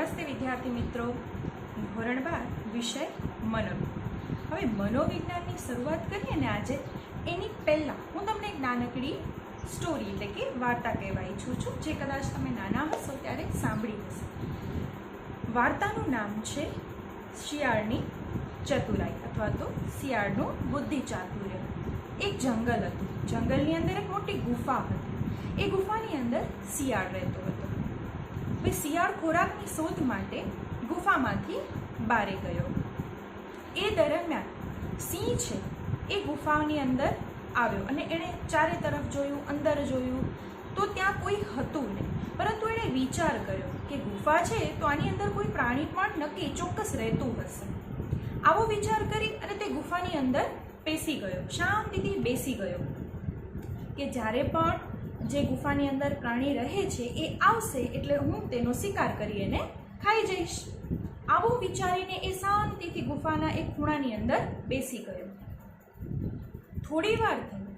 નમસ્તે વિદ્યાર્થી મિત્રો, ધોરણ 12 વિષય મનોવિજ્ઞાન। હવે મનોવિજ્ઞાનની શરૂઆત કરીએ ને આજે, એની પહેલાં હું તમને એક નાનકડી સ્ટોરી એટલે કે વાર્તા કહેવા ઈચ્છું છું, જે કદાચ તમે નાના હશો ત્યારે સાંભળી હશે। વાર્તાનું નામ છે શિયાળની ચતુરાઈ અથવા તો શિયાળનું બુદ્ધિ ચાતુર્ય। એક જંગલ હતું, જંગલની અંદર એક મોટી ગુફા હતી। એ ગુફાની અંદર શિયાળ રહેતો હતો। હવે શિયાળ ખોરાકની શોધ માટે ગુફામાંથી બહાર ગયો। એ દરમિયાન સિંહ છે એ ગુફાની અંદર આવ્યો અને એણે ચારે તરફ જોયું, અંદર જોયું તો ત્યાં કોઈ હતું નહીં, પરંતુ એણે વિચાર કર્યો કે ગુફા છે તો આની અંદર કોઈ પ્રાણી પણ નક્કી ચોક્કસ રહેતું હશે। આવો વિચાર કરી અને તે ગુફાની અંદર બેસી ગયો, શાંતિથી બેસી ગયો કે જ્યારે પણ જે ગુફાની અંદર પ્રાણી રહે છે એ આવશે એટલે હું તેનો શિકાર કરી એને ખાઈ જઈશ। આવું વિચારીને એ શાંતિથી ગુફાના એક ખૂણાની અંદર બેસી ગયો। થોડી વાર થઈ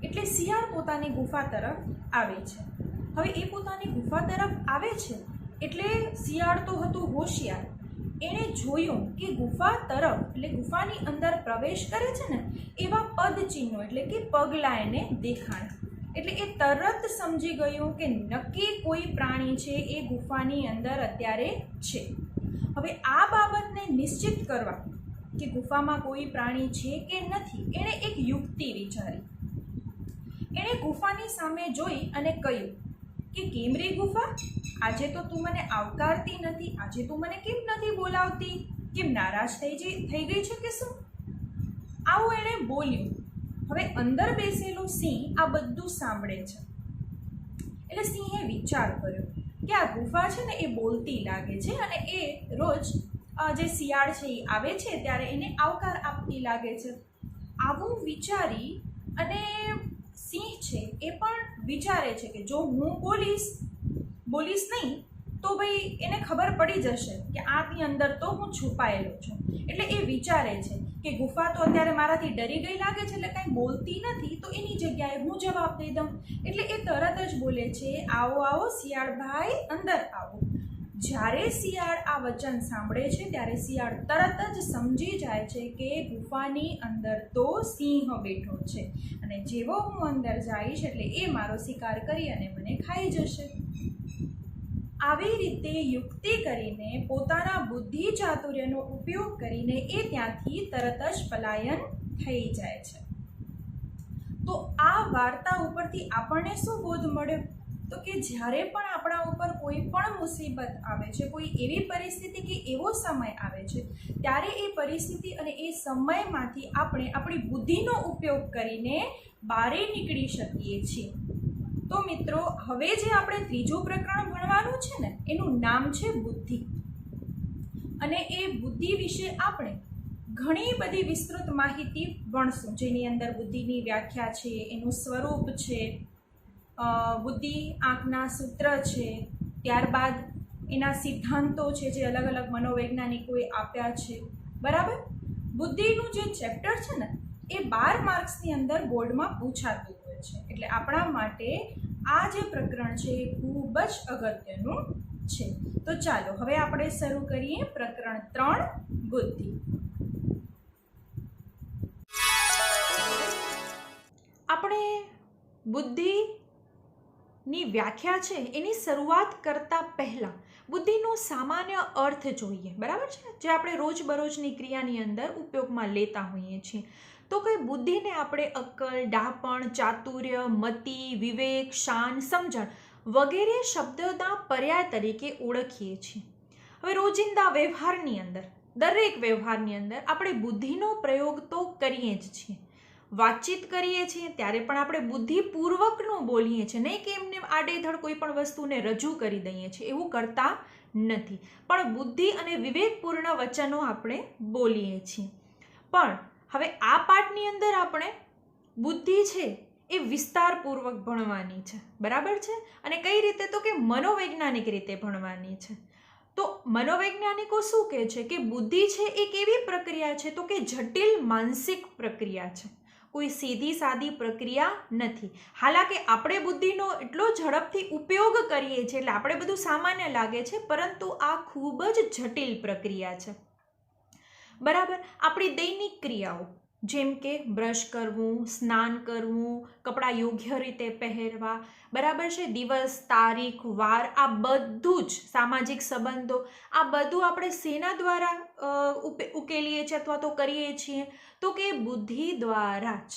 એટલે શિયાળ પોતાની ગુફા તરફ આવે છે। હવે એ પોતાની ગુફા તરફ આવે છે એટલે શિયાળ તો હતું હોશિયાર, એણે જોયું કે ગુફા તરફ એટલે ગુફાની અંદર પ્રવેશ કરે છે ને એવા પદચિહ્નો એટલે કે પગલાં એને દેખાણા। એટલે એ તરત સમજી ગયું કે નક્કી કોઈ પ્રાણી છે એ ગુફાની અંદર અત્યારે છે। હવે આ બાબતને નિશ્ચિત કરવા કે ગુફામાં કોઈ પ્રાણી છે કે નથી, એણે એક યુક્તિ વિચારી। એણે ગુફાની સામે જોઈ અને કહ્યું કે કેમ રે ગુફા, આજે તો તું મને આવકારતી નથી, આજે તું મને કેમ નથી બોલાવતી, કેમ નારાજ થઈ ગઈ છે કે શું? આવું એણે બોલ્યું। હવે અંદર બેસેલો સિંહ આ બધું સાંભળે છે એટલે સિંહે વિચાર કર્યો કે આ ગુફા છે ને એ બોલતી લાગે છે અને એ રોજ જે શિયાળ છે એ આવે છે ત્યારે એને આવકાર આપતી લાગે છે। આવું વિચારી અને સિંહ છે એ પણ વિચારે છે કે જો હું બોલીશ નહીં તો ભાઈ એને ખબર પડી જશે કે આની અંદર તો હું છુપાયેલો છું। એટલે એ વિચારે છે કે ગુફા તો અત્યારે મારાથી ડરી ગઈ લાગે છે એટલે કાંઈ બોલતી નથી, તો એની જગ્યાએ હું જવાબ દઈ દઉં। એટલે એ તરત જ બોલે છે, આવો આવો શિયાળભાઈ, અંદર આવો। જ્યારે શિયાળ આ વચન સાંભળે છે ત્યારે શિયાળ તરત જ સમજી જાય છે કે ગુફાની અંદર તો સિંહ બેઠો છે અને જેવો હું અંદર જઈશ એટલે એ મારો શિકાર કરી અને મને ખાઈ જશે। આવી રીતે યુક્તિ કરીને પોતાના બુદ્ધિ ચાતુર્યનો ઉપયોગ કરીને એ ત્યાંથી તરત જ પલાયન થઈ જાય છે। તો આ વાર્તા ઉપરથી આપણને શું બોધ મળ્યો? તો કે જ્યારે પણ આપણા ઉપર કોઈ પણ મુસીબત આવે છે, કોઈ એવી પરિસ્થિતિ કે એવો સમય આવે છે, ત્યારે એ પરિસ્થિતિ અને એ સમયમાંથી આપણે આપણી બુદ્ધિનો ઉપયોગ કરીને બહાર નીકળી શકીએ છીએ। તો મિત્રો, હવે જે આપણે ત્રીજું પ્રકરણ ભણવાનું છે ને એનું નામ છે બુદ્ધિ, અને એ બુદ્ધિ વિશે આપણે ઘણી બધી વિસ્તૃત માહિતી ભણશું, જેની અંદર બુદ્ધિની વ્યાખ્યા છે, એનું સ્વરૂપ છે, બુદ્ધિ આંકના સૂત્ર છે, ત્યારબાદ એના સિદ્ધાંતો છે જે અલગ અલગ મનોવૈજ્ઞાનિકોએ આપ્યા છે, બરાબર। બુદ્ધિનું જે ચેપ્ટર છે ને એ 12 માર્ક્સની અંદર બોર્ડમાં પૂછાતું હોય છે, એટલે આપણા માટે આ જે પ્રકરણ છે એ ખૂબ જ અગત્યનું છે। તો ચાલો હવે આપણે શરૂ કરીએ પ્રકરણ 3 બુદ્ધિ। આપણે બુદ્ધિની વ્યાખ્યા છે એની શરૂઆત કરતાં પહેલાં બુદ્ધિનો સામાન્ય અર્થ જોઈએ, બરાબર છે, જે આપણે રોજબરોજની ક્રિયાની અંદર ઉપયોગમાં લેતા હોઈએ છીએ। તો કઈ બુદ્ધિને આપણે અક્કલ, ડાપણ, ચાતુર્ય, મતિ, વિવેક, શાન, સમજણ વગેરે શબ્દોના પર્યાય તરીકે ઓળખીએ છીએ। હવે રોજિંદા વ્યવહારની અંદર, દરેક વ્યવહારની અંદર આપણે બુદ્ધિનો પ્રયોગ તો કરીએ જ છીએ। વાતચીત કરીએ છીએ ત્યારે પણ આપણે બુદ્ધિપૂર્વકનું બોલીએ છીએ, નહીં કે એમને આડેધડ કોઈ પણ વસ્તુને રજૂ કરી દઈએ છીએ, એવું કરતા નથી, પણ બુદ્ધિ અને વિવેકપૂર્ણ વચનો આપણે બોલીએ છીએ। પણ હવે આ પાઠની અંદર આપણે બુદ્ધિ છે એ વિસ્તારપૂર્વક ભણવાની છે, બરાબર છે, અને કઈ રીતે? તો કે મનોવૈજ્ઞાનિક રીતે ભણવાની છે। તો મનોવૈજ્ઞાનિકો શું કહે છે કે બુદ્ધિ છે એક એવી પ્રક્રિયા છે તો કે જટિલ માનસિક પ્રક્રિયા છે। કોઈ સીધી સાદી પ્રક્રિયા નથી. હાલાકે આપણે બુદ્ધિનો એટલો ઝડપથી ઉપયોગ કરીએ છીએ એટલે આપણે બધું સામાન્ય લાગે છે, પરંતુ આ ખૂબ જ જટિલ પ્રક્રિયા છે. બરાબર. આપણી દૈનિક ક્રિયાઓ જેમ કે બ્રશ કરવું, સ્નાન કરવું, કપડાં યોગ્ય રીતે પહેરવા, બરાબર છે, દિવસ, તારીખ, વાર, આ બધું જ સામાજિક સંબંધો, આ બધું આપણે શેના દ્વારા ઉકેલીએ છીએ અથવા તો કરીએ છીએ? તો કે બુદ્ધિ દ્વારા જ.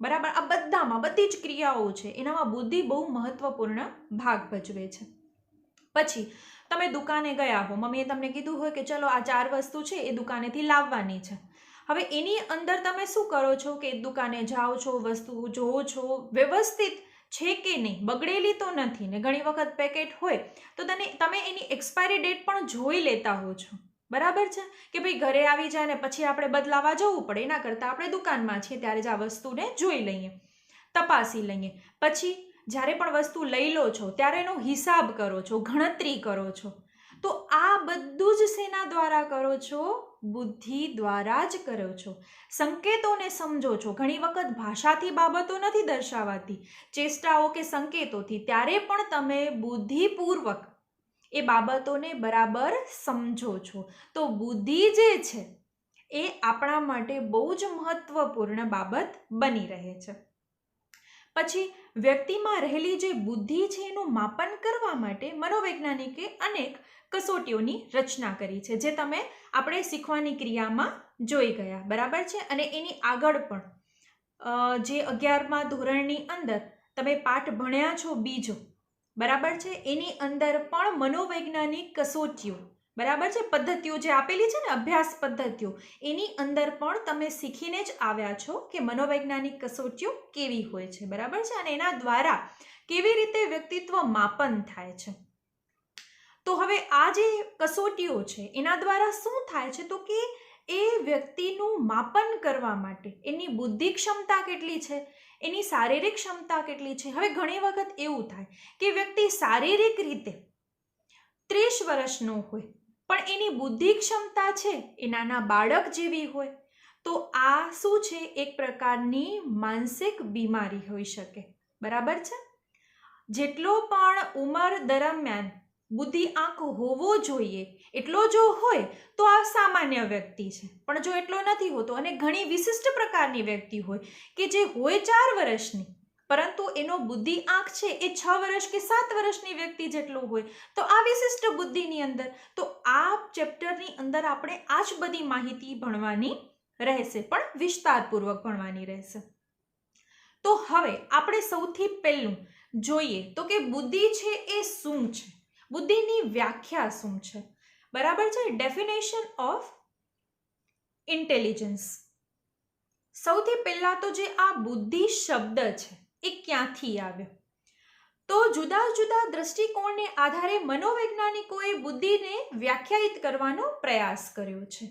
બરાબર. આ બધામાં બધી જ ક્રિયાઓ છે એનામાં બુદ્ધિ બહુ મહત્વપૂર્ણ ભાગ ભજવે છે. પછી તમે દુકાને ગયા હો, મમ્મીએ તમને કીધું હોય કે ચલો આ 4 વસ્તુ છે એ દુકાનેથી લાવવાની છે. હવે એની અંદર તમે શું કરો છો કે દુકાને જાઓ છો, વસ્તુ જોવો છો વ્યવસ્થિત છે કે નહીં, બગડેલી તો નથી ને. ઘણી વખત પેકેટ હોય તો તમે એની એક્સપાયરી ડેટ પણ જોઈ લેતા હો છો. બરાબર છે કે ભાઈ ઘરે આવી જાય ને પછી આપણે બદલાવા જવું પડે, એના કરતાં આપણે દુકાનમાં છીએ ત્યારે જ આ વસ્તુને જોઈ લઈએ, તપાસી લઈએ. પછી જ્યારે પણ વસ્તુ લઈ લો છો ત્યારે એનો હિસાબ કરો છો, ગણતરી કરો છો. તો આ બધું જ શેના દ્વારા કરો છો? બુદ્ધિ દ્વારા જ કરો છો. સંકેતોને સમજો છો. ઘણી વખત ભાષાથી બાબતો નથી દર્શાવાતી, ચેષ્ટાઓ કે સંકેતોથી. ત્યારે પણ તમે બુદ્ધિપૂર્વક એ બાબતોને બરાબર સમજો છો. તો બુદ્ધિ જે છે એ આપણા માટે બહુ જ મહત્વપૂર્ણ બાબત બની રહે છે. પછી વ્યક્તિમાં રહેલી જે બુદ્ધિ છે એનું માપન કરવા માટે મનોવૈજ્ઞાનિકે અનેક કસોટીઓની રચના કરી છે, જે તમે આપણે શીખવાની ક્રિયામાં જોઈ ગયા. બરાબર છે. અને એની આગળ પણ જે 11મા ધોરણની અંદર તમે પાઠ ભણ્યા છો બીજો, બરાબર છે, એની અંદર પણ મનોવૈજ્ઞાનિક કસોટીઓ, બરાબર છે, પદ્ધતિઓ જે આપેલી છે ને, અભ્યાસ પદ્ધતિઓ, એની અંદર પણ તમે શીખીને જ આવ્યા છો કે મનોવૈજ્ઞાનિક કસોટીઓ કેવી હોય છે. બરાબર છે. અને એના દ્વારા કેવી રીતે વ્યક્તિત્વ માપન થાય છે. તો હવે આ જે કસોટીઓ છે એના દ્વારા શું થાય છે? તો કે એ વ્યક્તિનું માપન કરવા માટે એની બુદ્ધિ ક્ષમતા કેટલી છે, એની શારીરિક ક્ષમતા કેટલી છે. હવે ઘણી વખત એવું થાય કે વ્યક્તિ શારીરિક રીતે 30 વર્ષનો હોય પણ એની બુદ્ધિ ક્ષમતા છે એ નાના બાળક જેવી હોય. તો આ શું છે? એક પ્રકારની માનસિક બીમારી હોઈ શકે. બરાબર છે. જેટલો પણ ઉંમર દરમિયાન બુદ્ધિ આંક હોવો જોઈએ એટલો જો હોય તો આ સામાન્ય વ્યક્તિ છે, પણ જો એટલો નથી હોતો અને ઘણી વિશિષ્ટ પ્રકારની વ્યક્તિ હોય કે જે હોય 4 વર્ષની પરંતુ એનો બુદ્ધિ આંક છે એ 6 વર્ષ કે 7 વર્ષની વ્યક્તિ જેટલો હોય, તો આ વિશિષ્ટ બુદ્ધિની અંદર, તો આ ચેપ્ટરની અંદર આપણે આ જ બધી માહિતી ભણવાની રહેશે, પણ વિસ્તારપૂર્વક ભણવાની રહેશે. તો હવે આપણે સૌથી પહેલું જોઈએ તો કે બુદ્ધિ છે એ શું છે, બુદ્ધિની વ્યાખ્યા શું છે. બરાબર છે. Definition of intelligence. સૌથી પહેલા તો જે આ બુદ્ધિ શબ્દ છે એ ક્યાંથી આવ્યો? તો જુદા જુદા દ્રષ્ટિકોણને આધારે મનોવૈજ્ઞાનિકોએ બુદ્ધિને વ્યાખ્યાયિત કરવાનો પ્રયાસ કર્યો છે.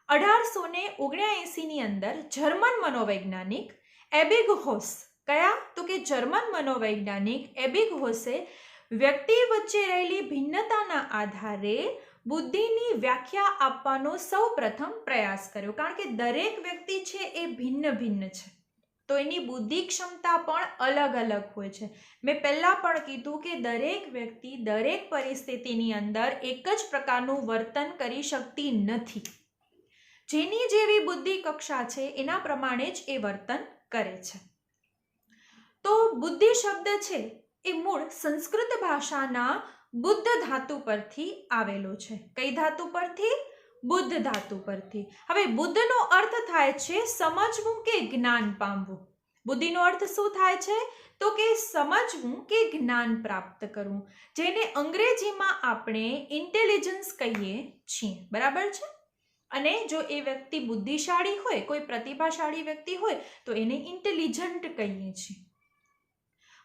1879ની અંદર જર્મન મનોવૈજ્ઞાનિક એબિંગહોસ, કયા? તો કે જર્મન મનોવૈજ્ઞાનિક એબિંગહોસે વ્યક્તિ વચ્ચે રહેલી ભિન્નતાના આધારે બુદ્ધિની વ્યાખ્યા આપવાનો સૌ પ્રથમ પ્રયાસ કર્યો. કારણ કે દરેક વ્યક્તિ છે એ ભિન્ન ભિન્ન છે, તો એની બુદ્ધિ ક્ષમતા પણ અલગ અલગ હોય છે. મેં પહેલાં પણ કીધું કે દરેક વ્યક્તિ દરેક પરિસ્થિતિની અંદર એક જ પ્રકારનું વર્તન કરી શકતી નથી. જેની જેવી બુદ્ધિ કક્ષા છે એના પ્રમાણે જ એ વર્તન કરે છે. તો બુદ્ધિ શબ્દ છે એ મૂળ સંસ્કૃત ભાષાના બુદ્ધ ધાતુ પરથી આવેલો છે. કઈ ધાતુ પરથી? બુદ્ધ ધાતુ પરથી. હવે બુદ્ધનો અર્થ થાય છે સમજવું કે જ્ઞાન પામવું. બુદ્ધિનો અર્થ શું થાય છે? તો કે સમજવું કે જ્ઞાન પ્રાપ્ત કરવું, જેને અંગ્રેજીમાં આપણે ઇન્ટેલિજન્સ કહીએ છીએ. બરાબર છે. અને જો એ વ્યક્તિ બુદ્ધિશાળી હોય, કોઈ પ્રતિભાશાળી વ્યક્તિ હોય, તો એને ઇન્ટેલિજન્ટ કહીએ છીએ.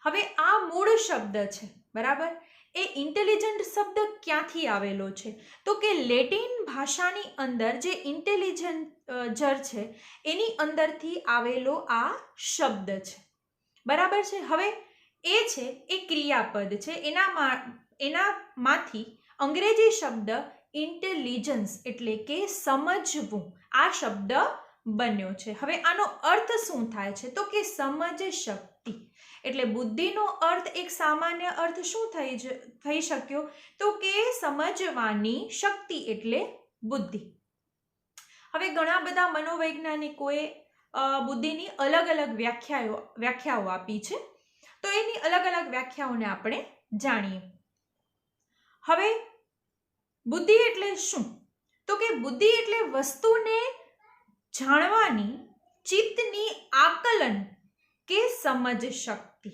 હવે આ મૂળ શબ્દ છે, બરાબર. એ ઇન્ટેલિજન્ટ શબ્દ ક્યાંથી આવેલો છે? તો કે લેટિન ભાષાની અંદર જે ઇન્ટેલિજન્જર છે એની અંદરથી આવેલો આ શબ્દ છે. બરાબર છે. હવે એ છે એ ક્રિયાપદ છે, એનામાંથી અંગ્રેજી શબ્દ ઇન્ટેલિજન્સ એટલે કે સમજવું આ શબ્દ બન્યો છે। હવે આનો અર્થ શું થાય છે? તો કે સમજ શક્તિ। એટલે બુદ્ધિનો અર્થ એક સામાન્ય અર્થ શું થઈ શક્યો? તો કે સમજવાની શક્તિ એટલે બુદ્ધિ। હવે ઘણા બધા મનોવૈજ્ઞાનિકોએ બુદ્ધિની અલગ અલગ વ્યાખ્યાઓ આપી છે, તો એની અલગ અલગ વ્યાખ્યાઓને આપણે જાણીએ। હવે બુદ્ધિ એટલે શું? તો કે બુદ્ધિ એટલે વસ્તુને જાણવાની ચિત્તની આકલન કે સમજ શક્તિ।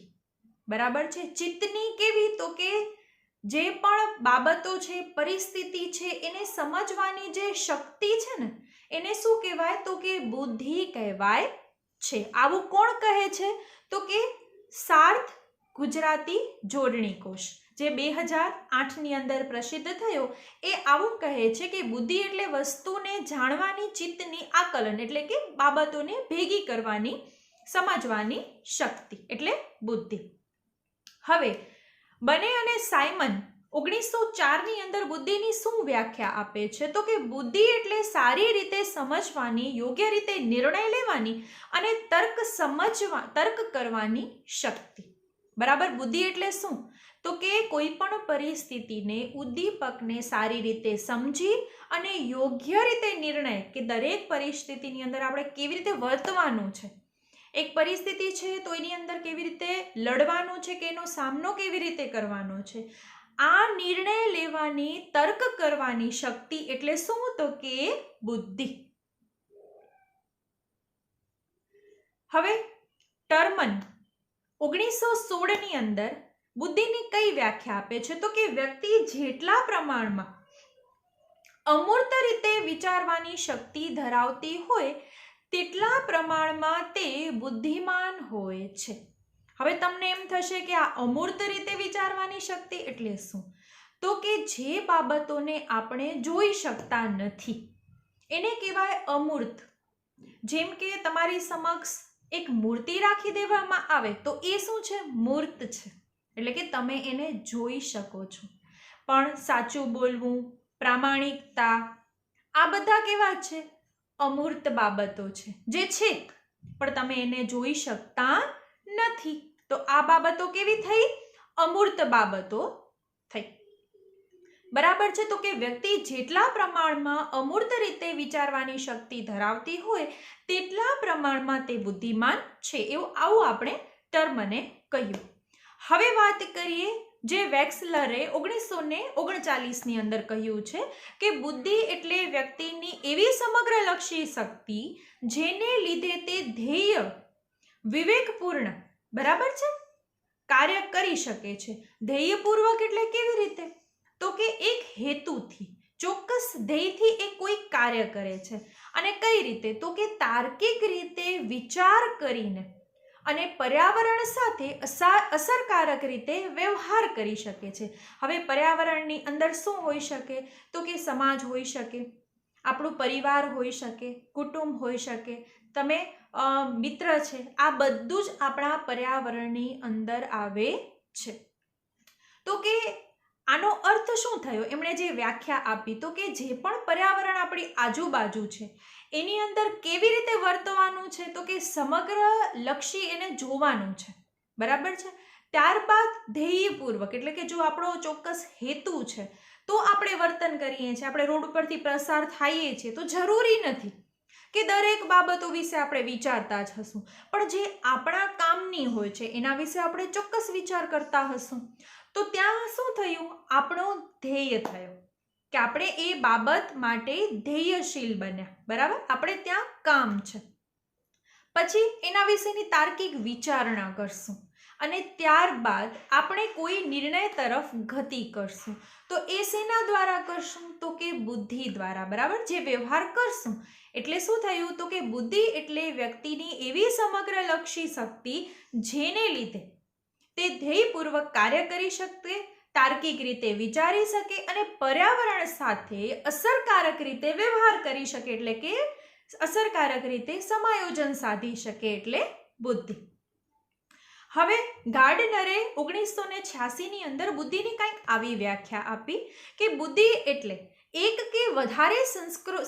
બરાબર છે? ચિત્તની કેવી? તો કે જે પણ બાબતો છે, પરિસ્થિતિ છે, એને સમજવાની જે શક્તિ છે ને, એને શું કહેવાય? તો કે બુદ્ધિ કહેવાય છે। આવું કોણ કહે છે? તો કે સાર્થ ગુજરાતી જોડણી કોષ, જે 2008ની અંદર પ્રસિદ્ધ થયો, એ આવું કહે છે કે બુદ્ધિ એટલે વસ્તુને જાણવાની ચિત્તની આકલન, એટલે કે બાબતોને ભેગી કરવાની, સમજવાની શક્તિ એટલે બુદ્ધિ। હવે બને અને સાયમન 1904ની અંદર બુદ્ધિની શું વ્યાખ્યા આપે છે? તો કે બુદ્ધિ એટલે સારી રીતે સમજવાની, યોગ્ય રીતે નિર્ણય લેવાની અને તર્ક કરવાની શક્તિ। બરાબર? બુદ્ધિ એટલે શું? તો કે કોઈ પણ પરિસ્થિતિને, ઉદ્દીપકને સારી રીતે સમજી અને યોગ્ય રીતે નિર્ણય, કે દરેક પરિસ્થિતિની અંદર આપણે કેવી રીતે વર્તવાનું છે, એક પરિસ્થિતિ છે તો એની અંદર કેવી રીતે લડવાનું છે, કે એનો સામનો કેવી રીતે કરવાનો છે, આ નિર્ણય લેવાની, તર્ક કરવાની શક્તિ એટલે શું? તો કે બુદ્ધિ। હવે ટર્મન 1916ની અંદર બુદ્ધિની કઈ વ્યાખ્યા આપે છે? તો કે વ્યક્તિ જેટલા પ્રમાણમાં અમૂર્ત રીતે વિચારવાની શક્તિ ધરાવતી હોય તેટલા પ્રમાણમાં તે બુદ્ધિમાન હોય છે। હવે તમને એમ થશે કે આ અમૂર્ત રીતે વિચારવાની શક્તિ એટલે શું? તો કે જે બાબતોને આપણે જોઈ શકતા નથી એને કહેવાય અમૂર્ત। જેમ કે તમારી સમક્ષ એક મૂર્તિ રાખી દેવામાં આવે તો એ શું છે? મૂર્ત છે, એટલે કે તમે એને જોઈ શકો છો। પણ સાચું બોલવું, પ્રામાણિકતા, આ બધા કેવા છે? અમૂર્ત બાબતો છે, જે છે પણ તમે એને જોઈ શકતા નથી। તો આ બાબતો કેવી થઈ? અમૂર્ત બાબતો થઈ। બરાબર છે? તો કે વ્યક્તિ જેટલા પ્રમાણમાં અમૂર્ત રીતે વિચારવાની શક્તિ ધરાવતી હોય તેટલા પ્રમાણમાં તે બુદ્ધિમાન છે, આવું આપણે ટર્મને કહ્યું। હવે વાત કરીએ જે વેક્સલરે 1939ની અંદર કહ્યું છે કે બુદ્ધિ એટલે વ્યક્તિની એવી સમગ્રલક્ષી શક્તિ જેને લીધે તે ધ્યેય વિવેકપૂર્ણ, બરાબર છે, કાર્ય કરી શકે છે। ધ્યેયપૂર્વક એટલે કેવી રીતે? તો કે એક હેતુથી, ચોક્કસ ધ્યેયથી એ કોઈ કાર્ય કરે છે। અને કઈ રીતે? તો કે તાર્કિક રીતે વિચાર કરીને અને પર્યાવરણ સાથે અસરકારક રીતે વ્યવહાર કરી શકે છે। હવે પર્યાવરણની અંદર શું હોઈ શકે? તો કે સમાજ હોઈ શકે, આપણું પરિવાર હોઈ શકે, કુટુંબ હોઈ શકે, તમે મિત્ર છે, આ બધું જ આપણા પર્યાવરણની અંદર આવે છે। તો કે આનો અર્થ શું થયો? એમણે જે વ્યાખ્યા આપી, તો કે જે પણ પર્યાવરણ આપણી આજુબાજુ છે એની અંદર કેવી રીતે વર્તવાનું છે? તો કે સમગ્ર લક્ષી એને જોવાનું છે, બરાબર છે। ત્યારબાદ ધ્યેયપૂર્વક, એટલે કે જો આપણો ચોક્કસ હેતુ છે તો આપણે વર્તન કરીએ છીએ। આપણે રોડ પરથી પસાર થઈએ છીએ તો જરૂરી નથી કે દરેક બાબતો વિશે આપણે વિચારતા જ હશું, પણ જે આપણા કામની હોય છે એના વિશે આપણે ચોક્કસ વિચાર કરતા હશું। તો ત્યાં શું થયું? આપણો ધ્યેય થયો કે આપણે એ બાબત માટે ધ્યેયશીલ બન્યા, બરાબર? આપણે ત્યાં કામ છે, પછી એના વિશેની તાર્કિક વિચારણા કરશું અને ત્યારબાદ આપણે કોઈ નિર્ણય તરફ ગતિ કરશું। તો એ શેના દ્વારા કરશું? તો કે બુદ્ધિ દ્વારા, બરાબર? જે વ્યવહાર કરશું એટલે શું થયું? તો કે બુદ્ધિ એટલે વ્યક્તિની એવી સમગ્રલક્ષી શક્તિ જેને લીધે તે ધ્યેયપૂર્વક કાર્ય કરી શકે, તાર્કિક રીતે વિચારી શકે અને પર્યાવરણ સાથે અસરકારક રીતે વ્યવહાર કરી શકે, એટલે કે અસરકારક રીતે સમાયોજન સાધી શકે, એટલે બુદ્ધિ। હવે ગાર્ડનરે 1986ની અંદર બુદ્ધિની કંઈક આવી વ્યાખ્યા આપી કે બુદ્ધિ એટલે એક કે વધારે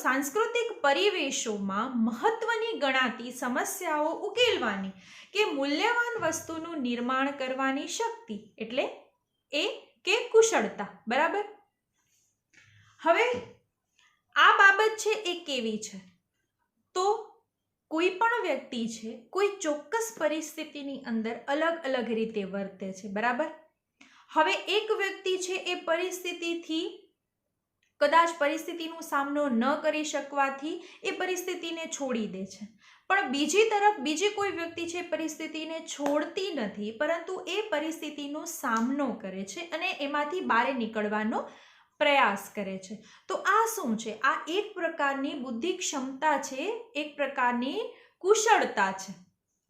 સાંસ્કૃતિક પરિવેશોમાં મહત્વની ગણાતી સમસ્યાઓ ઉકેલવાની કે મૂલ્યવાન વસ્તુનું નિર્માણ કરવાની શક્તિ એટલે એ કે કુશળતા. બરાબર. હવે આ બાબત છે એ કેવી છે? તો કોઈ પણ વ્યક્તિ છે કોઈ ચોક્કસ પરિસ્થિતિની અંદર અલગ અલગ રીતે વર્તે છે. બરાબર. હવે એક વ્યક્તિ છે એ પરિસ્થિતિથી કદાચ પરિસ્થિતિનો સામનો ન કરી શકવાથી એ પરિસ્થિતિને છોડી દે છે, પણ બીજી તરફ બીજી કોઈ વ્યક્તિ છે પરિસ્થિતિને છોડતી નથી, પરંતુ એ પરિસ્થિતિનો સામનો કરે છે અને એમાંથી બહાર નીકળવાનો પ્રયાસ કરે છે. તો આ શું છે? આ એક પ્રકારની બુદ્ધિ ક્ષમતા છે, એક પ્રકારની કુશળતા છે.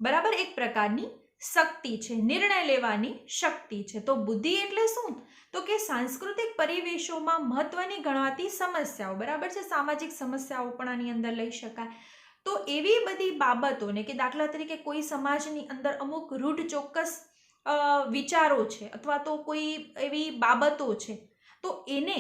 બરાબર. એક પ્રકારની શક્તિ છે, નિર્ણય લેવાની શક્તિ છે. તો બુદ્ધિ એટલે શું? તો કે સાંસ્કૃતિક પરિવેશોમાં મહત્વની ગણાતી સમસ્યાઓ. બરાબર છે. સામાજિક સમસ્યાઓ પણ આની અંદર લઈ શકાય. તો એવી બધી બાબતોને કે દાખલા તરીકે કોઈ સમાજની અંદર અમુક રૂઢ ચોક્કસ વિચારો છે અથવા તો કોઈ એવી બાબતો છે, તો એને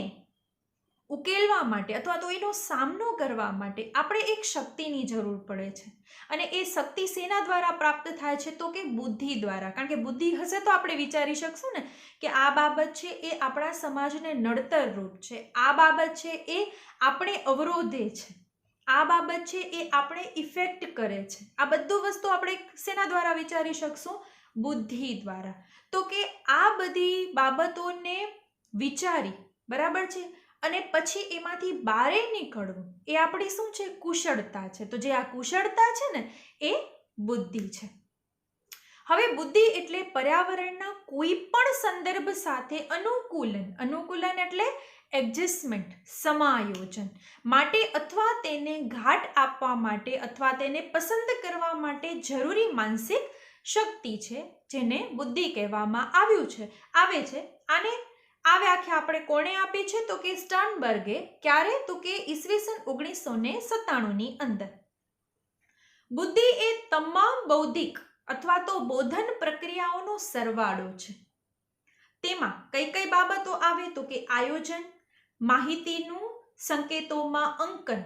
ઉકેલવા માટે અથવા તો એનો સામનો કરવા માટે આપણે એક શક્તિની જરૂર પડે છે. અને એ શક્તિ શેના દ્વારા પ્રાપ્ત થાય છે? તો કે બુદ્ધિ દ્વારા. કારણ કે બુદ્ધિ હશે તો આપણે વિચારી શકશું ને કે આ બાબત છે એ આપણા સમાજને નડતર રૂપ છે, આ બાબત છે એ આપણે અવરોધે છે, આ બાબત છે એ આપણે ઇફેક્ટ કરે છે. આ બધું વસ્તુ આપણે શેના દ્વારા વિચારી શકશું? બુદ્ધિ દ્વારા. તો કે આ બધી બાબતોને વિચારી, બરાબર છે, અને પછી એમાંથી બહાર નીકળવું એ આપણી શું છે? કુશળતા છે. તો જે આ કુશળતા છે ને એ બુદ્ધિ છે. હવે બુદ્ધિ એટલે પર્યાવરણના કોઈ પણ સંદર્ભ સાથે અનુકૂલન એટલે એડજસ્ટમેન્ટ, સમાયોજન માટે અથવા તેને ઘાટ આપવા માટે અથવા તેને પસંદ કરવા માટે જરૂરી માનસિક શક્તિ છે, જેને બુદ્ધિ કહેવામાં આવે છે. આને આ વ્યાખ્યા આપણે કોણે આપી છે? તો કે સ્ટર્નબર્ગે. ક્યારે? તો કે ઈસવીસન 1997ની અંદર. બુદ્ધિ એ તમામ બૌદ્ધિક અથવા તો બોધન પ્રક્રિયાઓનો સરવાળો છે. તેમાં કઈ કઈ બાબતો આવે? તો કે આયોજન, માહિતીનું સંકેતોમાં અંકન,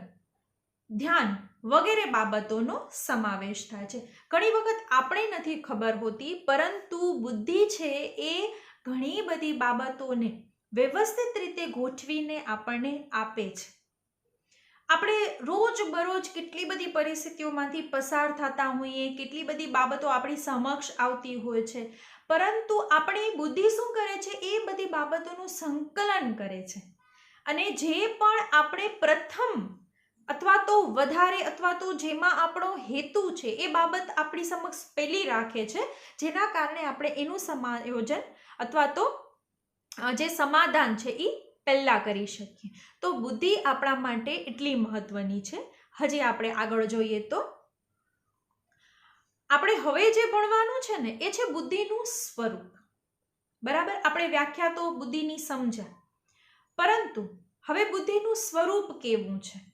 ધ્યાન વગેરે બાબતોનો સમાવેશ થાય છે. ઘણી વખત આપણે નથી ખબર હોતી, પરંતુ બુદ્ધિ છે એ ઘણી બધી બાબતોને વ્યવસ્થિત રીતે ગોઠવીને આપણને આપે છે. આપણે રોજબરોજ કેટલી બધી પરિસ્થિતિઓમાંથી પસાર થતા હોઈએ, કેટલી બધી બાબતો આપણી સમક્ષ આવતી હોય છે, પરંતુ આપણી બુદ્ધિ શું કરે છે? એ બધી બાબતોનું સંકલન કરે છે. અને જે પણ આપણે પ્રથમ અથવા તો વધારે અથવા તો જેમાં આપણો હેતુ છે એ બાબત આપણી સમક્ષ પહેલી રાખે છે, જેના કારણે આપણે એનું સમાયોજન અથવા તો જે સમાધાન છે એ પહેલા કરી શકીએ. તો બુદ્ધિ આપણા માટે એટલી મહત્વની છે. હજી આપણે આગળ જોઈએ તો આપણે હવે જે ભણવાનું છે ને એ છે બુદ્ધિનું સ્વરૂપ. બરાબર. આપણે વ્યાખ્યા તો બુદ્ધિની સમજ્યા, પરંતુ હવે બુદ્ધિનું સ્વરૂપ કેવું છે?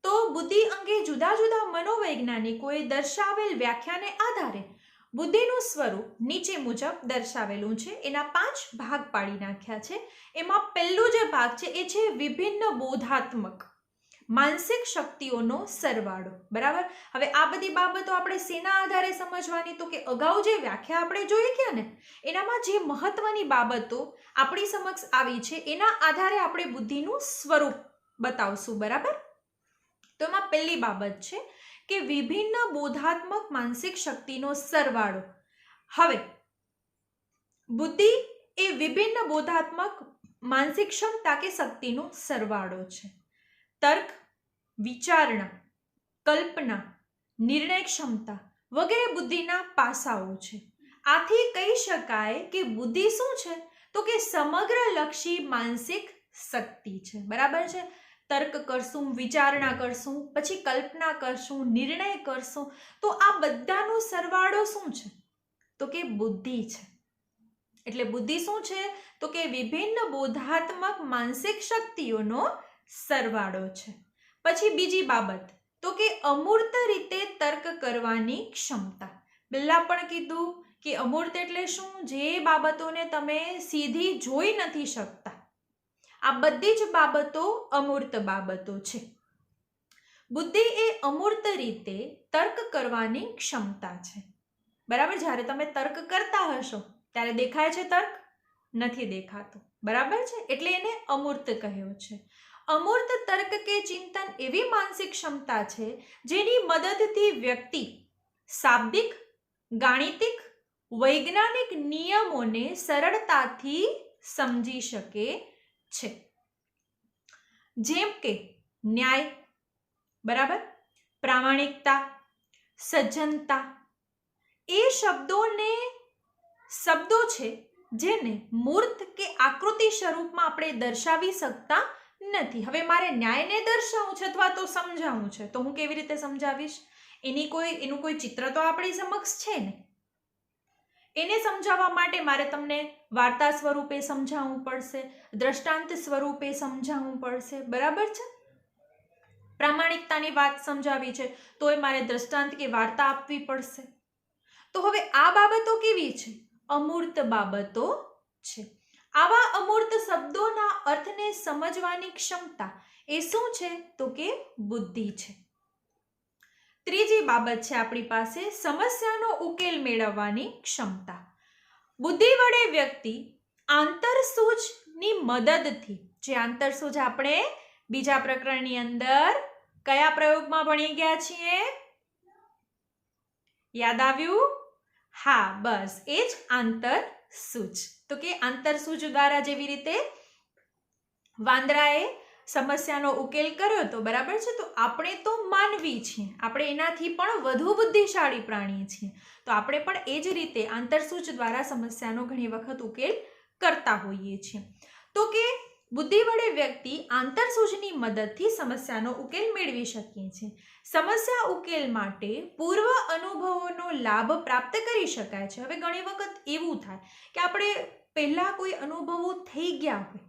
તો બુદ્ધિ અંગે જુદા જુદા મનોવૈજ્ઞાનિકોએ દર્શાવેલ વ્યાખ્યાને આધારે બુદ્ધિનું સ્વરૂપ નીચે મુજબ દર્શાવેલું છે. એના 5 ભાગ પાડી નાખ્યા છે. એમાં પહેલું જે ભાગ છે એ છે વિભિન્ન બોધાત્મક માનસિક શક્તિઓનો સરવાળો. બરાબર. હવે આ બધી બાબતો આપણે શેના આધારે સમજવાની? તો કે અગાઉ જે વ્યાખ્યા આપણે જોઈ ગયા ને એનામાં જે મહત્વની બાબતો આપણી સમક્ષ આવી છે એના આધારે આપણે બુદ્ધિનું સ્વરૂપ બતાવશું. બરાબર. તો એમાં પહેલી બાબત છે કે વિભિન્ન બોધાત્મક માનસિક શક્તિનો સરવાળો. હવે બુદ્ધિ એ વિભિન્ન બોધાત્મક માનસિક ક્ષમતા કે શક્તિનો સરવાળો છે. તર્ક, વિચારણા, કલ્પના, નિર્ણય ક્ષમતા વગેરે બુદ્ધિના પાસાઓ છે. આથી કહી શકાય કે બુદ્ધિ શું છે? તો કે સમગ્રલક્ષી માનસિક શક્તિ છે. બરાબર છે. તર્ક કરશું, વિચારણા કરશું, પછી કલ્પના કરશું, નિર્ણય કરશું, તો આ બધાનો સરવાળો શું છે? તો કે બુદ્ધિ છે. એટલે બુદ્ધિ શું છે? તો કે વિભિન્ન બોધાત્મક માનસિક શક્તિઓનો સરવાળો છે. પછી બીજી બાબત તો કે અમૂર્ત રીતે તર્ક કરવાની ક્ષમતા. પહેલા પણ કીધું કે અમૂર્ત એટલે શું? જે બાબતોને તમે સીધી જોઈ નથી શકતા. આ બધી જ બાબતો અમૂર્ત બાબતો છે. બુદ્ધિ એ અમૂર્ત રીતે તર્ક કરવાની ક્ષમતા છે. બરાબર, જ્યારે તમે તર્ક કરતા હશો ત્યારે દેખાય છે તર્ક? નથી દેખાતો. બરાબર છે, એટલે એને અમૂર્ત કહ્યો છે. અમૂર્ત તર્ક કે ચિંતન એવી માનસિક ક્ષમતા છે જેની મદદથી વ્યક્તિ શાબ્દિક, ગાણિતિક, વૈજ્ઞાનિક નિયમોને સરળતાથી સમજી શકે છે. જેમ કે ન્યાય, બરાબર, પ્રામાણિકતા, સજ્જનતા એ શબ્દો છે જેને મૂર્ત કે આકૃતિ સ્વરૂપમાં આપણે દર્શાવી શકતા નથી. હવે મારે ન્યાયને દર્શાવવું છે અથવા તો સમજાવવું છે, તો હું કેવી રીતે સમજાવીશ? એનું કોઈ ચિત્ર તો આપણી સમક્ષ છે ને. એને સમજાવવા માટે મારે તમને વાર્તા સ્વરૂપે સમજાવવું પડશે, દ્રષ્ટાંત સ્વરૂપે સમજાવવું પડશે. બરાબર છે. પ્રામાણિકતાની વાત સમજાવી છે તો એ મારે દ્રષ્ટાંત કે વાર્તા આપવી પડશે. તો હવે આ બાબતો કેવી છે? અમૂર્ત બાબતો છે. આવા અમૂર્ત શબ્દોના અર્થને સમજવાની ક્ષમતા એ શું છે? તો કે બુદ્ધિ છે. ત્રીજી બાબત છે આપણી પાસે સમસ્યાનો ઉકેલ મેળવવાની ક્ષમતા. બુદ્ધિ વડે વ્યક્તિ આંતરસૂઝની મદદથી, જે આંતરસૂઝ આપણે બીજા પ્રકરણની અંદર કયા પ્રયોગમાં ભણી ગયા છીએ? યાદ આવ્યું? હા, બસ એ જ આંતરસૂઝ. તો કે આંતરસૂઝ દ્વારા જેવી રીતે વાંદરાએ સમસ્યાનો ઉકેલ કર્યો તો, બરાબર છે, તો આપણે તો માનવી છીએ, આપણે એનાથી પણ વધુ બુદ્ધિશાળી પ્રાણી છીએ, તો આપણે પણ એ જ રીતે આંતરસૂઝ દ્વારા સમસ્યાનો ઘણી વખત ઉકેલ કરતા હોઈએ છીએ. તો કે બુદ્ધિ વડે વ્યક્તિ આંતરસૂઝની મદદથી સમસ્યાનો ઉકેલ મેળવી શકીએ છીએ. સમસ્યા ઉકેલ માટે પૂર્વ અનુભવોનો લાભ પ્રાપ્ત કરી શકાય છે. હવે ઘણી વખત એવું થાય કે આપણે પહેલા કોઈ અનુભવો થઈ ગયા હોય,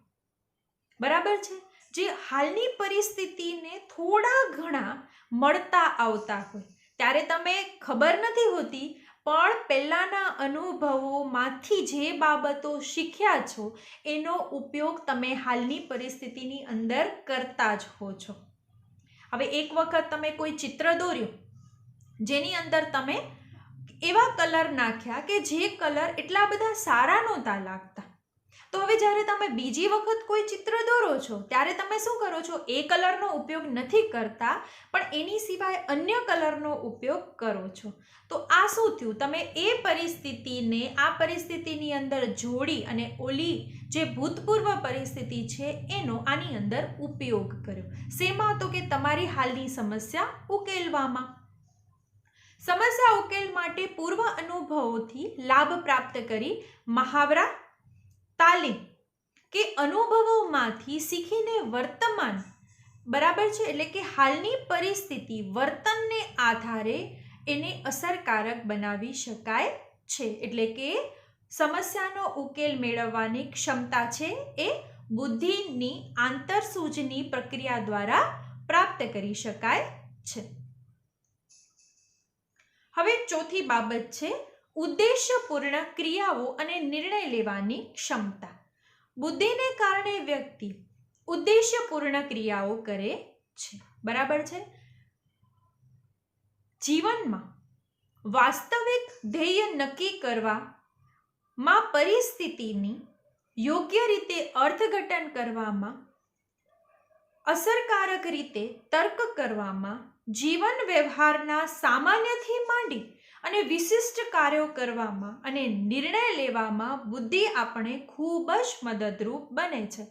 બરાબર છે, જે હાલની પરિસ્થિતિને થોડા ઘણા મળતા આવતા હોય, ત્યારે તમે ખબર નથી હોતી પણ પહેલાના અનુભવોમાંથી જે બાબતો શીખ્યા છો એનો ઉપયોગ તમે હાલની પરિસ્થિતિની અંદર કરતા જ હો છો. હવે એક વખત તમે કોઈ ચિત્ર દોર્યું જેની અંદર તમે એવા કલર નાખ્યા કે જે કલર એટલા બધા સારા નહોતા લાગતા, તો હવે જ્યારે તમે બીજી વખત કોઈ ચિત્ર દોરો છો ત્યારે તમે શું કરો છો? એ કલરનો ઉપયોગ નથી કરતા પણ એની સિવાય અન્ય કલરનો ઉપયોગ કરો છો. તો આ શું થયું? તમે એ પરિસ્થિતિને આ પરિસ્થિતિની અંદર જોડી અને ઓલી જે ભૂતપૂર્વ પરિસ્થિતિ છે એનો આની અંદર ઉપયોગ કર્યો. શેમાં? તો કે તમારી હાલની સમસ્યા ઉકેલવામાં. સમસ્યા ઉકેલ માટે પૂર્વ અનુભવોથી લાભ પ્રાપ્ત કરી મહાવરા, તાલીમ કે અનુભવોમાંથી શીખીને વર્તમાન, બરાબર છે, એટલે કે હાલની પરિસ્થિતિ વર્તનને આધારે એને અસરકારક બનાવી શકાય છે. એટલે કે સમસ્યાનો ઉકેલ મેળવવાની ક્ષમતા છે એ બુદ્ધિની આંતરસૂઝની પ્રક્રિયા દ્વારા પ્રાપ્ત કરી શકાય છે. હવે ચોથી બાબત છે ઉદ્દેશ્યપૂર્ણ ક્રિયાઓ અને નિર્ણય લેવાની ક્ષમતા. બુદ્ધિને કારણે વ્યક્તિ ઉદ્દેશ્યપૂર્ણ ક્રિયાઓ કરે છે, બરાબર છે. જીવનમાં વાસ્તવિક ધ્યેય નક્કી કરવામાં, પરિસ્થિતિની યોગ્ય રીતે અર્થઘટન કરવામાં, અસરકારક રીતે તર્ક કરવામાં, જીવન વ્યવહારના સામાન્યથી માંડી અને વિશિષ્ટ કાર્યો કરવામાં અને નિર્ણય લેવામાં બુદ્ધિ આપણે ખૂબ જ મદદરૂપ બને છે.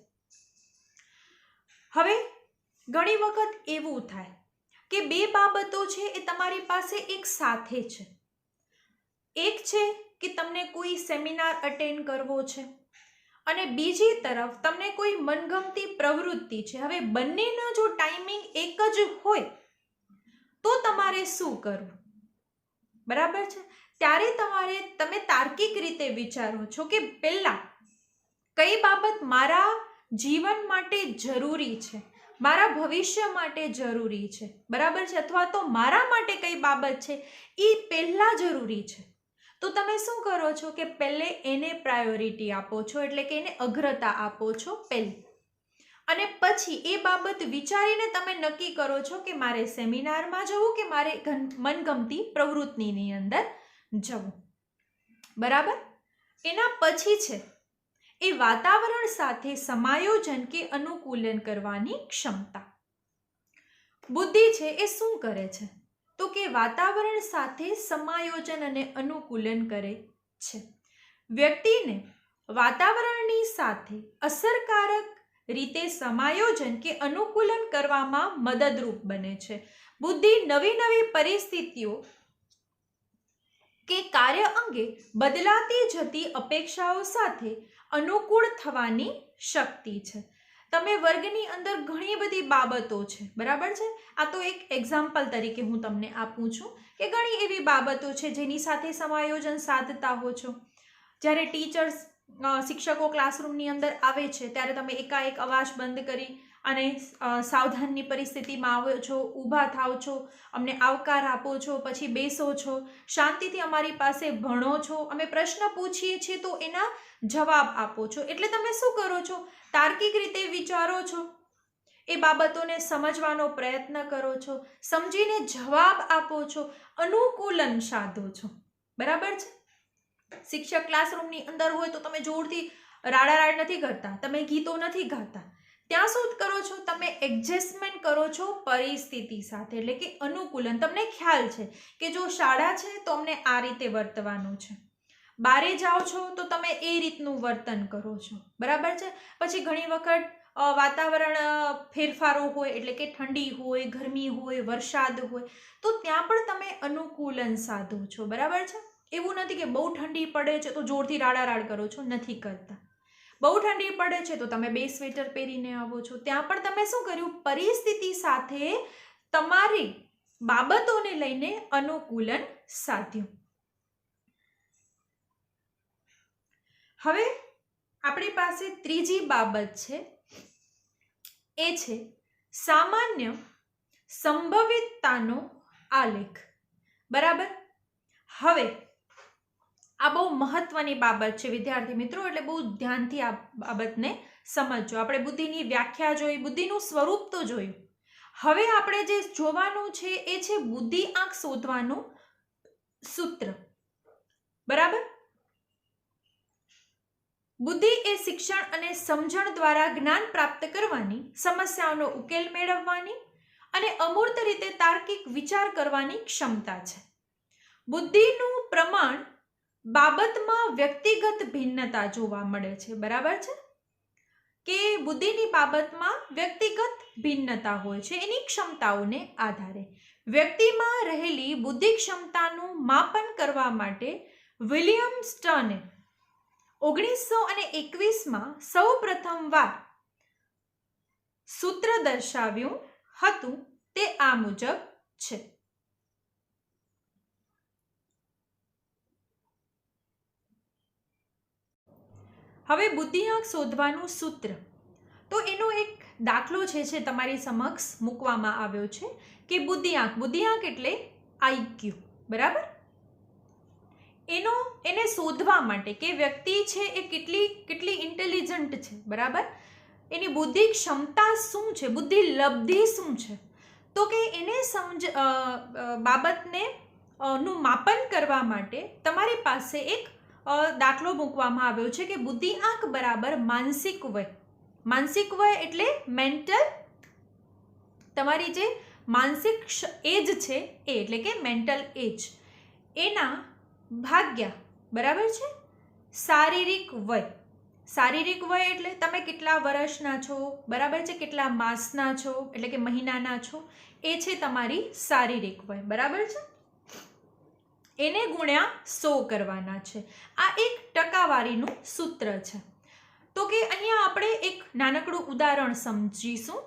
હવે ઘણી વખત એવું થાય કે બે બાબતો છે એ તમારી પાસે એક સાથે છે. એક છે કે તમને કોઈ સેમિનાર અટેન્ડ કરવો છે અને બીજી તરફ તમને કોઈ મનગમતી પ્રવૃત્તિ છે. હવે બંનેનો જો ટાઈમિંગ એક જ હોય તો તમારે શું કરવું? બરાબર છે. ત્યારે તમે તાર્કિક રીતે વિચારો છો કે પહેલા કઈ બાબત મારા જીવન માટે જરૂરી છે, મારા ભવિષ્ય માટે જરૂરી છે, બરાબર છે, અથવા તો મારા માટે કઈ બાબત છે એ પહેલા જરૂરી છે. તો તમે શું કરો છો કે પહેલે એને પ્રાયોરિટી આપો છો, એટલે કે એને અગ્રતા આપો છો પહેલી. અને પછી એ બાબત વિચારીને તમે નક્કી કરો છો કે મારે સેમિનારમાં જવું કે મારે મનગમતી પ્રવૃત્તિની અંદર જવું. બરાબર. એના પછી છે એ વાતાવરણ સાથે સમાયોજન કે અનુકૂલન કરવાની ક્ષમતા. બુદ્ધિ છે એ શું કરે છે? તો કે વાતાવરણ સાથે સમાયોજન અને અનુકૂલન કરે છે. વ્યક્તિને વાતાવરણની સાથે અસરકારક રીતે સમાયોજન કે અનુકૂલન કરવામાં મદદરૂપ બને છે. બુદ્ધિ નવી નવી પરિસ્થિતિઓ કે કાર્ય અંગે બદલાતી જતી અપેક્ષાઓ સાથે અનુકૂળ થવાની શક્તિ છે. તમે વર્ગની અંદર ઘણી બધી બાબતો છે, બરાબર છે. આ તો એક એક્ઝામ્પલ તરીકે હું તમને આપું છું કે ઘણી એવી બાબતો છે જેની સાથે સમાયોજન સાધતા હો છો. જ્યારે ટીચર્સ શિક્ષકો ક્લાસરૂમની અંદર આવે છે ત્યારે તમે એકાએક અવાજ બંધ કરી અને સાવધાનની પરિસ્થિતિમાં આવો છો, ઊભા થાવ છો, અમને આવકાર આપો છો, પછી બેસો છો, શાંતિથી અમારી પાસે ભણો છો, અમે પ્રશ્ન પૂછીએ છીએ તો એના જવાબ આપો છો. એટલે તમે શું કરો છો? તાર્કિક રીતે વિચારો છો, એ બાબતોને સમજવાનો પ્રયત્ન કરો છો, સમજીને જવાબ આપો છો, અનુકૂલન સાધો છો. બરાબર છે. શિક્ષક ક્લાસરૂમની અંદર હોય તો તમે જોરથી રાડારાડ નથી કરતા, તમે ગીતો નથી ગાતા. ત્યાં શું કરો છો? તમે એડજસ્ટમેન્ટ કરો છો પરિસ્થિતિ સાથે, એટલે કે અનુકૂલન. તમને ખ્યાલ છે કે જો શાળા છે તો અમને આ રીતે વર્તવાનું છે, બારે જાઓ છો તો તમે એ રીતનું વર્તન કરો છો. બરાબર છે. પછી ઘણી વખત વાતાવરણ ફેરફારો હોય, એટલે કે ઠંડી હોય, ગરમી હોય, વરસાદ હોય, તો ત્યાં પણ તમે અનુકૂલન સાધો છો. બરાબર છે. એવું નથી કે બહુ ઠંડી પડે છે તો જોરથી રાડારાડ કરો છો, નથી કરતા. બહુ ઠંડી પડે છે તો તમે 2 સ્વેટર પહેરીને આવો છો. ત્યાં પણ તમે શું કર્યું? પરિસ્થિતિ સાથે તમારી બાબતોને લઈને અનુકૂલન સાધ્યું. હવે આપણી પાસે ત્રીજી બાબત છે, એ છે સામાન્ય સંભવિતતાનો આલેખ. બરાબર. હવે આ બહુ મહત્વની બાબત છે વિદ્યાર્થી મિત્રો, એટલે બહુ ધ્યાનથી આ બાબતને સમજજો. આપણે બુદ્ધિની વ્યાખ્યા જોઈ, બુદ્ધિનું સ્વરૂપ તો જોયું. હવે આપણે જે જોવાનું છે એ છે બુદ્ધિ આંક શોધવાનું સૂત્ર. બરાબર. બુદ્ધિ એ શિક્ષણ અને સમજણ દ્વારા જ્ઞાન પ્રાપ્ત કરવાની, સમસ્યાઓનો ઉકેલ મેળવવાની અને અમૂર્ત રીતે તાર્કિક વિચાર કરવાની ક્ષમતા છે. બુદ્ધિનું પ્રમાણ બાબતમાં વ્યક્તિગત ભિન્નતા જોવા મળે છે. બરાબર છે કે બુદ્ધિની બાબતમાં વ્યક્તિગત ભિન્નતા હોય છે એની ક્ષમતાઓને આધારે. વ્યક્તિમાં રહેલી બુદ્ધિ ક્ષમતાનું માપન કરવા માટે વિલિયમ સ્ટર્ને 1921માં સૌ પ્રથમવાર સૂત્ર દર્શાવ્યું હતું. તે આ મુજબ છે. હવે બુદ્ધિઆંક શોધવાનું સૂત્ર, તો એનો એક દાખલો છે તમારી સમક્ષ મૂકવામાં આવ્યો છે કે બુદ્ધિઆંક એટલે આઈક્યુ. બરાબર. એને શોધવા માટે કે વ્યક્તિ છે એ કેટલી ઇન્ટેલિજન્ટ છે. બરાબર. એની બુદ્ધિ ક્ષમતા શું છે, બુદ્ધિ લબ્ધિ શું છે, તો કે એને બાબતને નું માપન કરવા માટે તમારી પાસે એક દાખલો મૂકવામાં આવ્યો છે કે બુદ્ધિઆંક બરાબર માનસિક વય. માનસિક વય એટલે મેન્ટલ, તમારી જે માનસિક એજ છે એ, એટલે કે મેન્ટલ એજ, એના ભાગ્યા, બરાબર છે, શારીરિક વય. શારીરિક વય એટલે તમે કેટલા વર્ષના છો, બરાબર છે, કેટલા માસના છો, એટલે કે મહિનાના છો, એ છે તમારી શારીરિક વય. બરાબર છે. એને ગુણ્યા 100 કરવાના છે. આ એક ટકાવારીનું સૂત્ર છે. તો કે અહીંયા આપણે એક નાનકડું ઉદાહરણ સમજીશું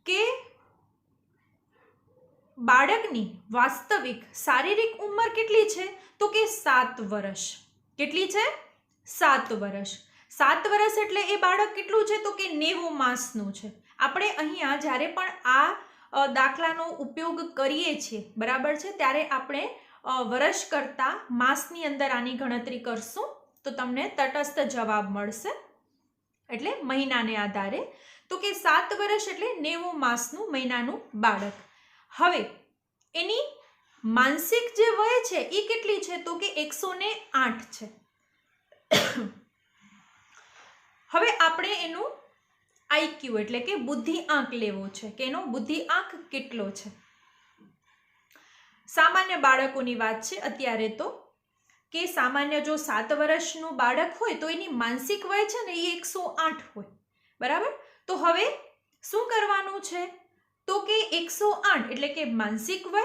કે બાળકની વાસ્તવિક શારીરિક ઉંમર કેટલી છે, તો કે 7 વર્ષ. કેટલી છે? 7 વર્ષ. 7 વર્ષ એટલે એ બાળક કેટલું છે, તો કે 90 માસનું છે. આપણે અહીંયા જ્યારે પણ આ દાખલાનો ઉપયોગ કરીએ છીએ, બરાબર છે, ત્યારે આપણે વર્ષ કરતાં માસની અંદર આની ગણતરી કરશું તો તમને તટસ્થ જવાબ મળશે, એટલે મહિનાને આધારે. તો કે 7 વર્ષ એટલે 90 માસનું મહિનાનું બાળક. હવે એની માનસિક જે વય છે એ કેટલી છે તો કે 108 છે. હવે આપણે એનું આઈક્યુ એટલે કે બુદ્ધિ આંક લેવો છે કે એનો બુદ્ધિ આંક કેટલો છે. સામાન્ય બાળકોની વાત છે અત્યારે તો, કે સામાન્ય જો 7 વર્ષનું બાળક હોય તો એની માનસિક વય છે ને એ 108 હોય, બરાબર. તો હવે શું કરવાનું છે તો કે 108 એટલે કે માનસિક વય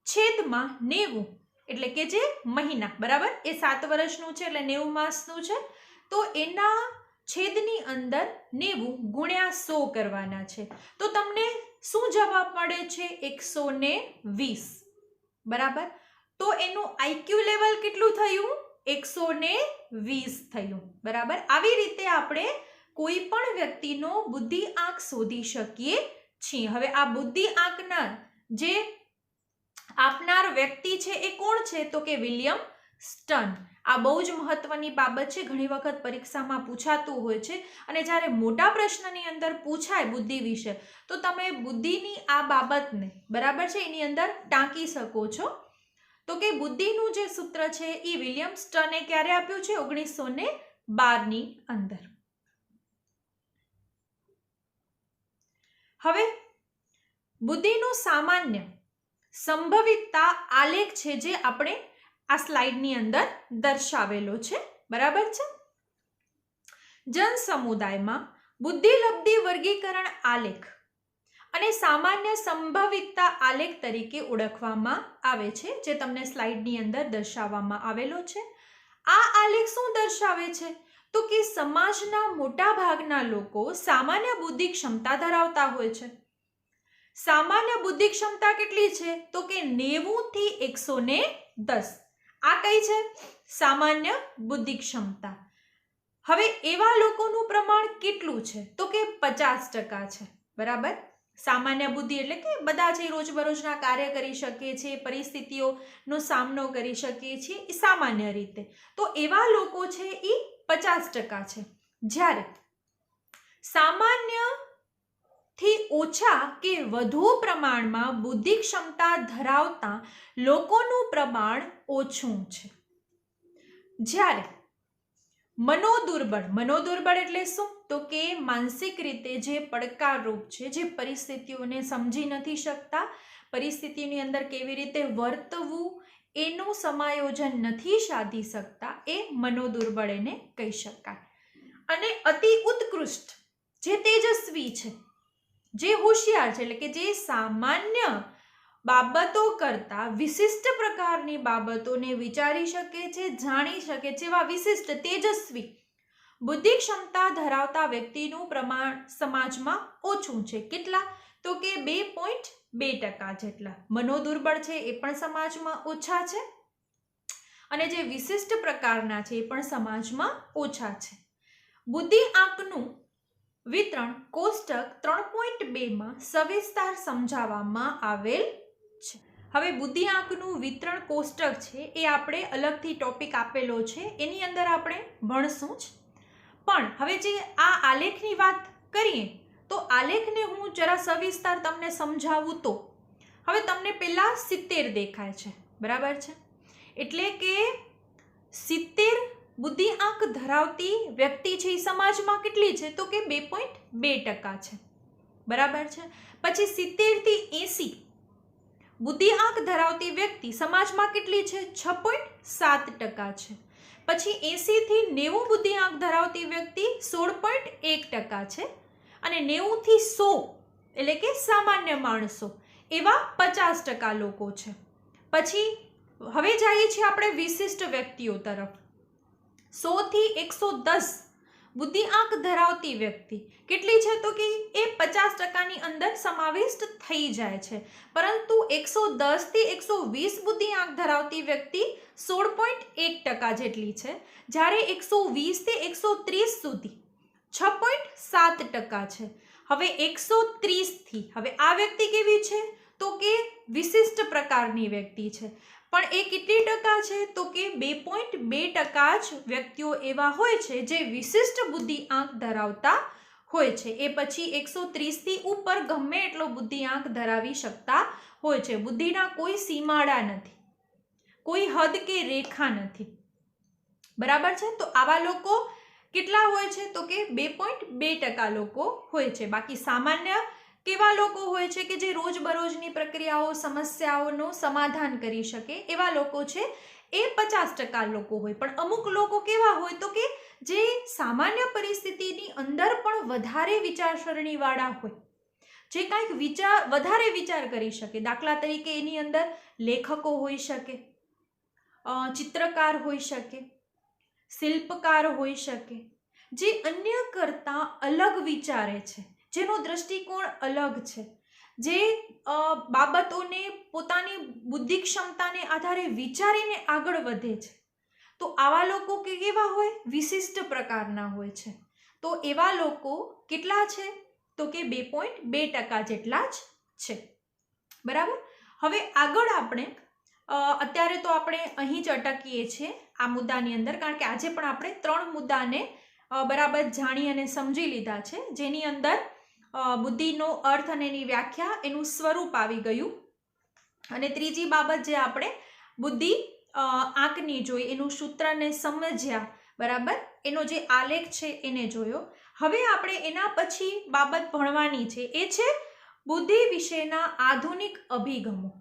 છેદમાં 90 એટલે કે જે મહિના, બરાબર, એ 7 વર્ષનું છે એટલે 90 માસનું છે, તો એના છેદની અંદર 90 ગુણ્યા 100 કરવાના છે. તો તમને શું જવાબ મળે છે? 120, બરાબર. તો એનું આઈક્યુ લેવલ કેટલું થયું? 120 થયું, બરાબર. આવી રીતે આપણે કોઈ પણ વ્યક્તિનો બુદ્ધિ આંક શોધી શકીએ છીએ. હવે આ બુદ્ધિ આંકના જે આપનાર વ્યક્તિ છે એ કોણ છે તો કે વિલિયમ સ્ટર્ન. આ બહુ જ મહત્વની બાબત છે, ઘણી વખત પરીક્ષામાં પૂછાતું હોય છે. અને જ્યારે મોટા પ્રશ્નની અંદર પૂછાય બુદ્ધિ વિશે તો તમે બુદ્ધિની આ બાબતને, બરાબર છે, એની અંદર ટાંકી શકો છો. તો કે બુદ્ધિનું જે સૂત્ર છે એ વિલિયમ સ્ટર્ને ક્યારે આપ્યું છે? 1912 ની અંદર. હવે બુદ્ધિનું સામાન્ય સંભવિતતા આલેખ છે જે આપણે આ સ્લાઇડની અંદર દર્શાવેલો છે, બરાબર છે. જન સમુદાયમાં બુદ્ધિલબ્ધિ વર્ગીકરણ આલેખ અને સામાન્ય સંભવિતતા આલેખ તરીકે ઓળખવામાં આવે છે, જે તમને સ્લાઇડની અંદર દર્શાવવામાં આવેલો છે. આ આલેખ શું દર્શાવે છે તો કે સમાજના મોટા ભાગના લોકો સામાન્ય બુદ્ધિ ક્ષમતા ધરાવતા હોય છે. સામાન્ય બુદ્ધિ ક્ષમતા કેટલી છે તો કે 90 થી 110. આ કઈ છે? સામાન્ય બુદ્ધિ ક્ષમતા. હવે એવા લોકોનું પ્રમાણ કેટલું છે તો કે 50% છે, બરાબર. સામાન્ય બુદ્ધિ એટલે કે બધા છે રોજબરોજના કાર્ય કરી શકીએ છીએ, પરિસ્થિતિઓનો સામનો કરી શકીએ છીએ એ સામાન્ય રીતે. તો એવા લોકો છે એ 50% છે. જ્યારે સામાન્ય થી ઓછા કે વધુ પ્રમાણમાં બુદ્ધિ ક્ષમતા ધરાવતા લોકોનું પ્રમાણ ઓછું છે. જ્યારે મનોદુર્બળ એટલે શું તો કે માનસિક રીતે જે પડકારરૂપ છે, જે પરિસ્થિતિઓને સમજી નથી શકતા, પરિસ્થિતિની અંદર કેવી રીતે વર્તવું એનું સમાયોજન નથી સાધી શકતા, એ મનોદુર્બળ એને કહી શકાય. અને અતિ ઉત્કૃષ્ટ જે તેજસ્વી છે, જે હોશિયાર છે, એટલે કે જે સામાન્ય બાબતો કરતા વિશિષ્ટ પ્રકારની બાબતોને વિચારી શકે છે, જાણી શકે છે, એવા વિશિષ્ટ તેજસ્વી બુદ્ધિ ક્ષમતા ધરાવતા વ્યક્તિનું પ્રમાણ સમાજમાં ઓછું છે. કેટલા તો કે 2.2% જેટલા. મનોદુર્બળ છે એ પણ સમાજમાં ઓછા છે અને જે વિશિષ્ટ પ્રકારના છે એ પણ સમાજમાં ઓછા છે. બુદ્ધિ આંકનું વિતરણ કોષ્ટક 3.2 માં સવિસ્તાર સમજાવવામાં આવેલ છે. હવે બુદ્ધિ આંકનું વિતરણ કોષ્ટક છે એ આપણે અલગથી ટોપિક આપેલો છે, એની અંદર આપણે ભણશું જ. પણ હવે જે આ આલેખની વાત કરીએ તો આલેખને હું જરા સવિસ્તાર તમને સમજાવું તો હવે તમને પહેલા 70 દેખાય છે, બરાબર છે. એટલે કે 70 બુદ્ધિ આંક ધરાવતી વ્યક્તિ છે એ સમાજમાં કેટલી છે તો કે 2.2% છે, બરાબર છે. પછી 70 થી 80 બુદ્ધિ આંક ધરાવતી વ્યક્તિ સમાજમાં કેટલી છે? 6.7% છે. પછી 80 થી 90 બુદ્ધિ આંક ધરાવતી વ્યક્તિ 16.1% છે. અને 90 થી 100 એટલે કે સામાન્ય માણસો એવા 50% લોકો છે. પછી હવે જઈએ છીએ આપણે વિશિષ્ટ વ્યક્તિઓ તરફ. 100 થી 110 બુદ્ધિ આંક ધરાવતી વ્યક્તિ કેટલી છે તો કે એ 50%ની અંદર સમાવિષ્ટ થઈ જાય છે. પરંતુ 110 થી 120 બુદ્ધિ આંક ધરાવતી વ્યક્તિ 16.1% જેટલી છે. જ્યારે 120 થી 130 સુધી 6.7% છે. હવે 130 થી હવે આ વ્યક્તિ કેવી છે તો કે વિશિષ્ટ પ્રકારની વ્યક્તિ છે, પણ એ કેટલી ટકા છે તો કે 2.2% જ વ્યક્તિઓ એવા હોય છે જે વિશિષ્ટ બુદ્ધિ આંક ધરાવતા હોય છે, એ પછી 130થી ઉપર ગમે એટલો બુદ્ધિઆંક ધરાવી શકતા હોય છે. બુદ્ધિના કોઈ સીમાડા નથી, કોઈ હદ કે રેખા નથી. બરાબર છે. તો આવા લોકો કેટલા હોય છે? તો કે 2.2% લોકો હોય છે. બાકી સામાન્ય કેવા લોકો હોય છે કે જે રોજબરોજની પ્રક્રિયાઓ, સમસ્યાઓનું સમાધાન કરી શકે એવા લોકો છે એ 50% લોકો હોય. પણ અમુક લોકો કેવા હોય? તો કે જે સામાન્ય પરિસ્થિતિની અંદર પણ વધારે વિચારસરણીવાળા હોય, જે કાંઈક વધારે વિચાર કરી શકે. દાખલા તરીકે એની અંદર લેખકો હોઈ શકે, ચિત્રકાર હોઈ શકે, શિલ્પકાર હોઈ શકે, જે અન્ય કરતાં અલગ વિચારે છે, જેનો દ્રષ્ટિકોણ અલગ છે, જે બાબતોને પોતાની બુદ્ધિ ક્ષમતાને આધારે વિચારીને આગળ વધે છે. તો આવા લોકો કેવા હોય? વિશિષ્ટ પ્રકારના હોય છે. તો એવા લોકો કેટલા છે? તો કે 2.2% જેટલા જ છે. બરાબર. હવે આગળ આપણે અત્યારે તો આપણે અહીં જ અટકીએ છીએ આ મુદ્દાની અંદર, કારણ કે આજે પણ આપણે 3 મુદ્દાને બરાબર જાણી અને સમજી લીધા છે, જેની અંદર બુદ્ધિનો અર્થ અને એની વ્યાખ્યા, એનું સ્વરૂપ આવી ગયું. અને ત્રીજી બાબત જે આપણે બુદ્ધિ આંકની જોઈ, એનું સૂત્રને સમજ્યા. બરાબર. એનો જે આલેખ છે એને જોયો. હવે આપણે એના પછી બાબત ભણવાની છે, એ છે બુદ્ધિ વિશેના આધુનિક અભિગમો.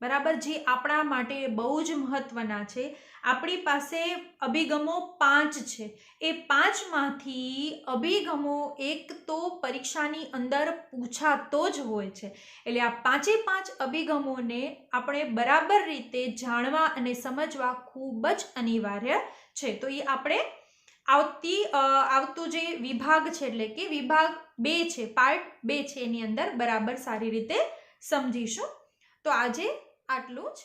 બરાબર. જે આપણા માટે બહુ જ મહત્વના છે. આપણી પાસે અભિગમો 5 છે. એ 5માંથી અભિગમો એક તો પરીક્ષાની અંદર પૂછાતો જ હોય છે. એટલે આ 5 અભિગમોને આપણે બરાબર રીતે જાણવા અને સમજવા ખૂબ જ અનિવાર્ય છે. તો એ આપણે આવતું જે વિભાગ છે, એટલે કે વિભાગ 2 છે, પાર્ટ 2 છે, એની અંદર બરાબર સારી રીતે સમજીશું. તો આજે આટલું જ.